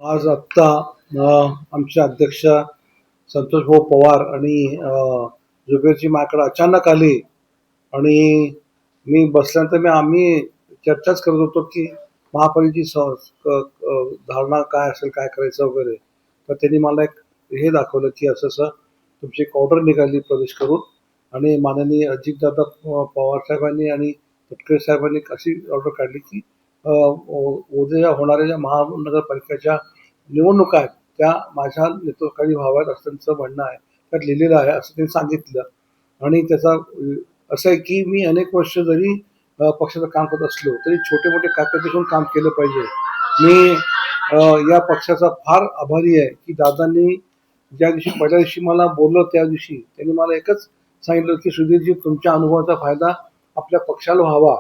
आज आत्ता आमचे अध्यक्ष संतोषभाऊ पवार आणि जुबेरजी माझ्याकडे अचानक आले आणि मी बसल्यानंतर आम्ही चर्चाच करत होतो की महापालिकेची धारणा काय असेल, काय करायचं वगैरे. तर त्यांनी मला एक हे दाखवलं की असं असं तुमची एक ऑर्डर निघाली प्रदेश करून आणि माननीय अजितदादा पवार साहेबांनी आणि तटकरे साहेबांनी अशी ऑर्डर काढली की उद्या होणाऱ्या ज्या महानगरपालिकेच्या निवडणुका आहेत त्या माझ्या नेतृत्वाखाली व्हाव्यात असं त्यांचं म्हणणं आहे, त्यात लिहिलेलं आहे असं त्यांनी सांगितलं. आणि त्याचा असं आहे की मी अनेक वर्ष जरी पक्षाचं काम करत असलो तरी छोटे मोठे काका देखील काम केलं पाहिजे. मी या पक्षाचा फार आभारी आहे की दादांनी ज्या दिवशी पहिल्या दिवशी मला बोललं त्या दिवशी त्यांनी मला एकच सांगितलं की सुधीरजी तुमच्या अनुभवाचा फायदा आपल्या पक्षाला व्हावा.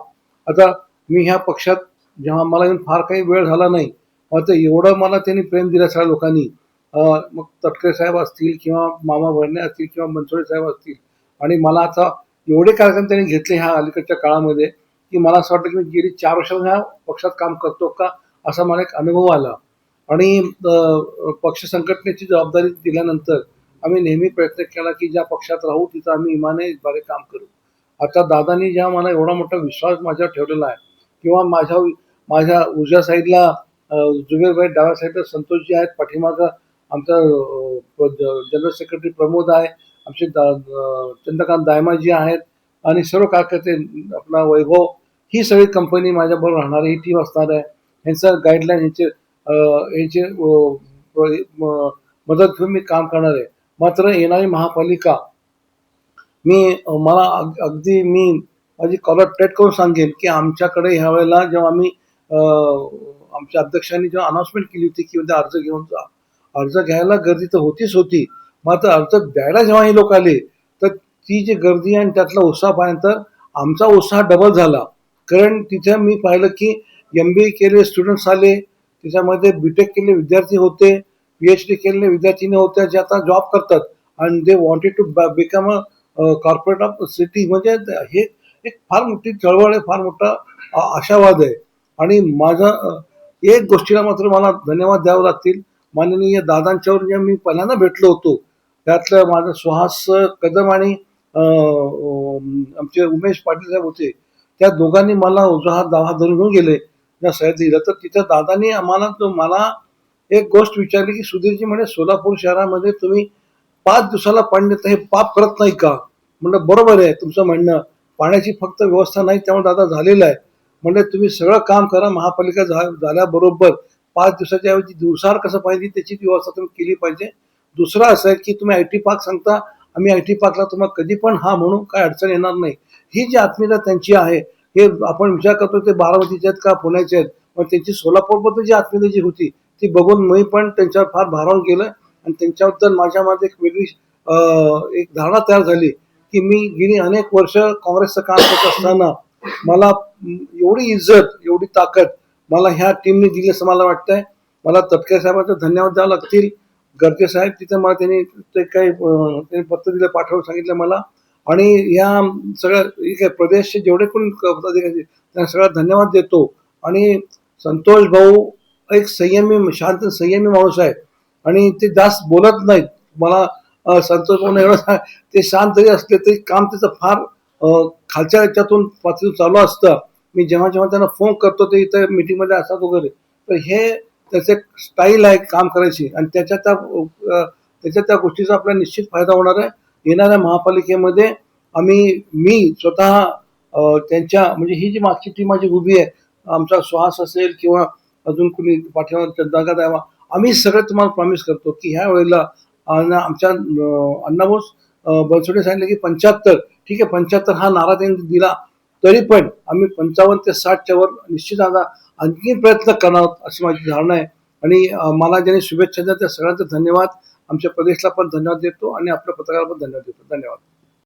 आता मी ह्या पक्षात जेव्हा मला येऊन फार काही वेळ झाला नाही, मात्र एवढं मला त्यांनी प्रेम दिलं सगळ्या लोकांनी. मग तटकरे साहेब असतील किंवा मामा भरणे असतील किंवा मनसोडे साहेब असतील, आणि मला आता एवढे कार्यक्रम त्यांनी घेतले ह्या अलीकडच्या काळामध्ये की मला असं वाटतं की मी गेली 4 वर्ष ह्या पक्षात काम करतो का असा मला एक अनुभव आला. आणि पक्ष संघटनेची जबाबदारी दिल्यानंतर आम्ही नेहमी प्रयत्न केला की ज्या पक्षात राहू तिथं आम्ही इमानदारीने काम करू. आता दादांनी जेव्हा मला एवढा मोठा विश्वास माझ्यावर ठेवलेला आहे किंवा माझ्या उजव्या साईडला जुबेरभाई, डाव्या साईडला संतोषजी आहेत, पाठीमागं आमचा जनरल सेक्रेटरी प्रमोद आहे, आमचे चंद्रकांत दायमाजी आहेत आणि सर्व कार्यकर्ते, आपला वैभव, ही सगळी कंपनी माझ्याबरोबर राहणार आहे, ही टीम असणार आहे. ह्यांचं गाईडलाईन ह्यांचे मदत घेऊन मी काम करणार आहे. मात्र येणारी महापालिका मला अगदी मी माझी कॉलर टेट करून सांगेन की आमच्याकडे ह्या वेळेला जेव्हा आम्ही आमच्या अध्यक्षांनी जेव्हा अनाउन्समेंट केली होती की उद्या अर्ज घेऊन जा, अर्ज घ्यायला गर्दी तर होतीच होती, मात्र अर्ज द्यायला जेव्हा हे लोक आले तर ती जी गर्दी आणि त्यातला उत्साह पाहिल्यानंतर आमचा उत्साह डबल झाला. कारण तिथे मी पाहिलं की MBA केलेले स्टुडंट्स आले, त्याच्यामध्ये BTech केलेले विद्यार्थी होते, PhD केलेले विद्यार्थिनी होत्या जे आता जॉब करतात आणि they wanted to become a corporate of city. म्हणजे हे एक फार मोठी चळवळ आहे, फार मोठा आशावाद आहे. आणि माझा एक गोष्टीला मात्र मला धन्यवाद द्यावे लागतील. माननीय दादांच्यावर जे मी पहिल्यांदा भेटलो होतो त्यातलं माझं सुहास कदम आणि आमचे उमेश पाटील साहेब होते, त्या दोघांनी मला उजवा हात डावा हात धरून घेऊन गेले त्या सह्या दिलं. तर तिथं दादांनी मला एक गोष्ट विचारली की सुधीरजी म्हणे सोलापूर शहरामध्ये तुम्ही 5 दिवसाला पाणी देता, हे पाप करत नाही का? म्हणलं बरोबर आहे तुमचं म्हणणं, पाण्याची फक्त व्यवस्था नाही त्यामुळे दादा झालेलं आहे. म्हणजे तुम्ही सगळं काम करा, महापालिका झाल्याबरोबर 5 दिवसाच्या ऐवजी दिवसावर कसं पाहिजे त्याची व्यवस्था तुम्ही केली पाहिजे. दुसरं असं आहे की तुम्ही IT पार्क सांगता, आम्ही IT पार्कला तुम्हाला कधी पण हा म्हणू, काय अडचण येणार नाही. ही जी आत्मीयता त्यांची आहे, हे आपण विचार करतो ते बारामतीचे आहेत का पुण्याचे आहेत, पण त्यांची सोलापूरबद्दल जी आत्मीयता जी होती ती बघून मी पण त्यांच्यावर फार भारावून गेलं आणि त्यांच्याबद्दल माझ्यामध्ये एक वेगळी एक धारणा तयार झाली की मी गेली अनेक वर्ष काँग्रेसचं काम करत असताना मला एवढी इज्जत, एवढी ताकद मला ह्या टीमने दिली असं मला वाटतंय. मला तटकरे साहेबांचा धन्यवाद द्यावे लागतील. गर्जे साहेब तिथे मला त्यांनी ते काही त्यांनी पत्र दिलं, पाठवून सांगितलं मला. आणि या सगळ्या प्रदेशचे जेवढे पण पदाधिकारी त्यांना सगळा धन्यवाद देतो. आणि संतोष भाऊ एक संयमी, शांत संयमी माणूस आहे आणि ते जास्त बोलत नाहीत. मला संतोष भाऊ एवढं ते शांत जरी असले तरी काम त्याचं फार खालच्या ह्याच्यातून पातळीतून चालू असतं. मी जेव्हा जेव्हा त्यांना फोन करतो ते इथं मीटिंगमध्ये असतात वगैरे, तर हे त्याचे स्टाईल आहे काम करायची आणि त्याच्या त्या गोष्टीचा आपल्याला निश्चित फायदा होणार आहे. येणाऱ्या महापालिकेमध्ये मी स्वतः त्यांच्या म्हणजे ही जी मागची टीम माझी उभी आहे, आमचा सुहास असेल किंवा अजून कुणी पाठीमागे चंद्रकांत द्यावा, आम्ही सगळं तुम्हाला प्रॉमिस करतो की ह्या वेळेला आमच्या अण्णाभाऊ बनसोडे सांगितलं की 75, ठीक आहे 75 हा नारा त्यांनी दिला, तरी पण आम्ही 55 ते 60च्या वर निश्चित आता आणखी प्रयत्न करणार आहोत अशी माझी धारणा आहे. आणि मला ज्यांनी शुभेच्छा दिल्या त्या सगळ्यांचा धन्यवाद, आमच्या प्रदेशला पण धन्यवाद देतो आणि आपल्या पत्रकाराला पण धन्यवाद देतो. धन्यवाद.